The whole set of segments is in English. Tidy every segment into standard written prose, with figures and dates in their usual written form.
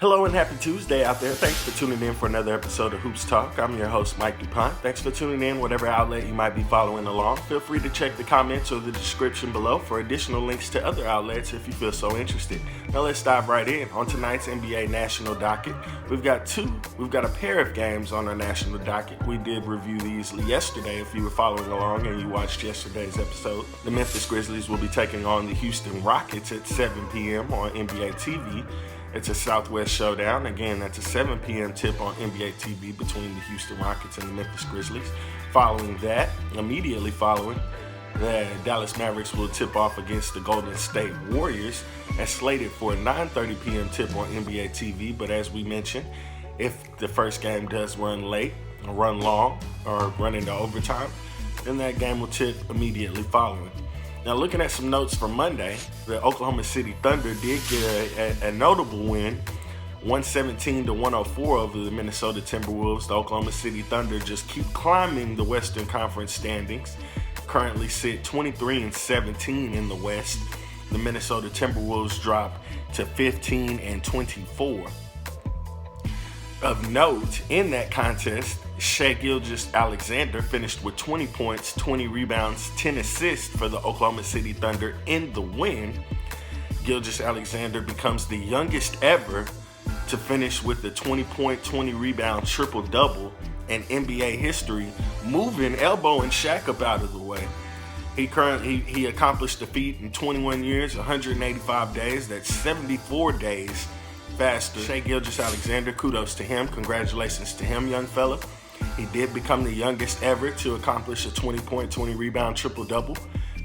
Hello and happy Tuesday out there. Thanks for tuning in for another episode of Hoops Talk. I'm your host, Mike DuPont. Thanks for tuning in, whatever outlet you might be following along. Feel free to check the comments or the description below for additional links to other outlets if you feel so interested. Now let's dive right in. On tonight's NBA national docket, we've got a pair of games on our national docket. We did review these yesterday if you were following along and you watched yesterday's episode. The Memphis Grizzlies will be taking on the Houston Rockets at 7 p.m. on NBA TV. It's a Southwest showdown. Again, that's a 7 p.m. tip on NBA TV between the Houston Rockets and the Memphis Grizzlies. Following that, immediately following, the Dallas Mavericks will tip off against the Golden State Warriors as slated for a 9:30 p.m. tip on NBA TV. But as we mentioned, if the first game does run late, or run long, or run into overtime, then that game will tip immediately following. Now, looking at some notes from Monday, the Oklahoma City Thunder did get a notable win, 117-104 over the Minnesota Timberwolves. The Oklahoma City Thunder just keep climbing the Western Conference standings. Currently sit 23-17 in the West. The Minnesota Timberwolves drop to 15-24. Of note, in that contest, Gilgeous-Alexander finished with 20 points, 20 rebounds, 10 assists for the Oklahoma City Thunder in the win. Gilgeous-Alexander becomes the youngest ever to finish with the 20-point, 20-rebound triple-double in NBA history, moving elbow and Shaq up out of the way. He accomplished the feat in 21 years, 185 days. That's 74 days faster. Shai Gilgeous-Alexander, kudos to him. Congratulations to him, young fella. He did become the youngest ever to accomplish a 20-point, 20-rebound triple-double.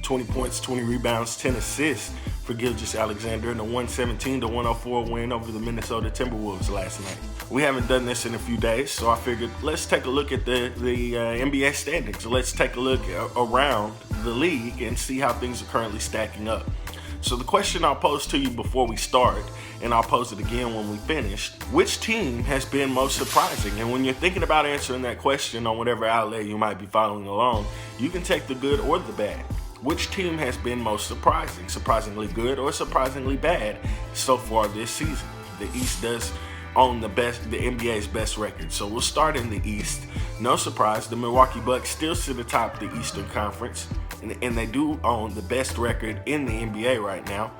20 points, 20 rebounds, 10 assists for Gilgeous-Alexander in a 117-104 win over the Minnesota Timberwolves last night. We haven't done this in a few days, so I figured let's take a look at the NBA standings. Let's take a look around the league and see how things are currently stacking up. So the question I'll pose to you before we start, and I'll pose it again when we finish, which team has been most surprising? And when you're thinking about answering that question on whatever outlet you might be following along, you can take the good or the bad. Which team has been most surprising? Surprisingly good or surprisingly bad so far this season? The East does own the NBA's best record. So we'll start in the East. No surprise, the Milwaukee Bucks still sit atop the Eastern Conference, and they do own the best record in the NBA right now.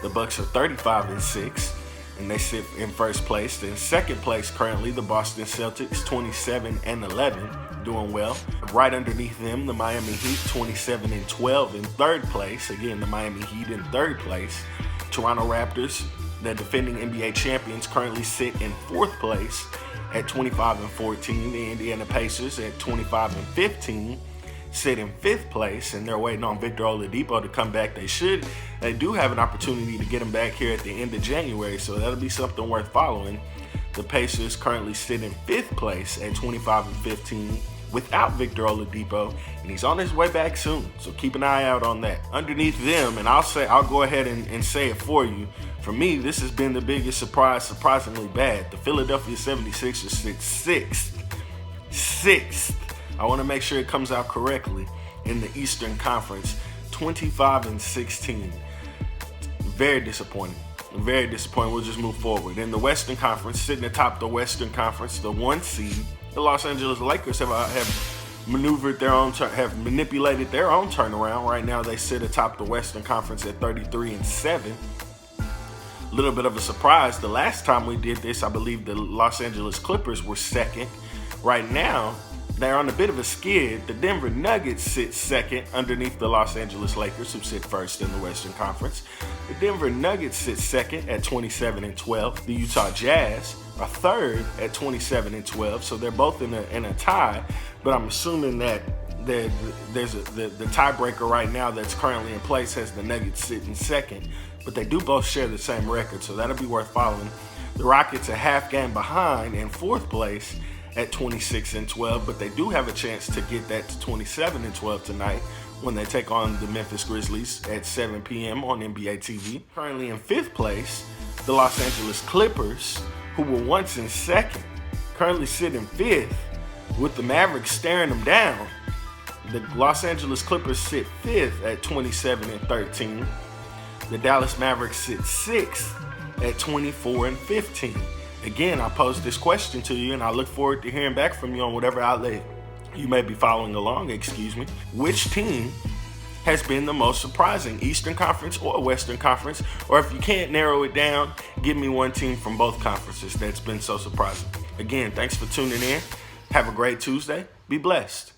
The Bucks are 35-6, and they sit in first place. In second place currently, the Boston Celtics, 27-11, doing well. Right underneath them, the Miami Heat, 27-12 in third place. Again, the Miami Heat in third place. Toronto Raptors, the defending NBA champions, currently sit in fourth place at 25-14. The Indiana Pacers at 25-15 sit in fifth place, and they're waiting on Victor Oladipo to come back. They do have an opportunity to get him back here at the end of January, so that'll be something worth following. The Pacers currently sit in fifth place at 25-15 without Victor Oladipo, and he's on his way back soon, so keep an eye out on that. Underneath them, and I'll go ahead and say it for you, for me, this has been the biggest surprise, surprisingly bad. The Philadelphia 76ers sit sixth. I want to make sure it comes out correctly in the Eastern Conference, 25-16. Very disappointing. Very disappointing. We'll just move forward. In the Western Conference, sitting atop the Western Conference, the 1 seed, the Los Angeles Lakers have manipulated their own turnaround. Right now, they sit atop the Western Conference at 33-7. A little bit of a surprise. The last time we did this, I believe the Los Angeles Clippers were second. Right now, they're on a bit of a skid. The Denver Nuggets sit second underneath the Los Angeles Lakers, who sit first in the Western Conference. The Denver Nuggets sit second at 27-12. The Utah Jazz are third at 27-12, so they're both in a tie. But I'm assuming that the tiebreaker right now that's currently in place has the Nuggets sitting second. But they do both share the same record, so that'll be worth following. The Rockets a half game behind in fourth place at 26-12, but they do have a chance to get that to 27-12 tonight when they take on the Memphis Grizzlies at 7 p.m. on NBA TV. Currently in fifth place, the Los Angeles Clippers, who were once in second, currently sit in fifth with the Mavericks staring them down. The Los Angeles Clippers sit fifth at 27-13. The Dallas Mavericks sit sixth at 24-15. Again, I posed this question to you, and I look forward to hearing back from you on whatever outlet you may be following along, Which team has been the most surprising, Eastern Conference or Western Conference? Or if you can't narrow it down, give me one team from both conferences that's been so surprising. Again, thanks for tuning in. Have a great Tuesday. Be blessed.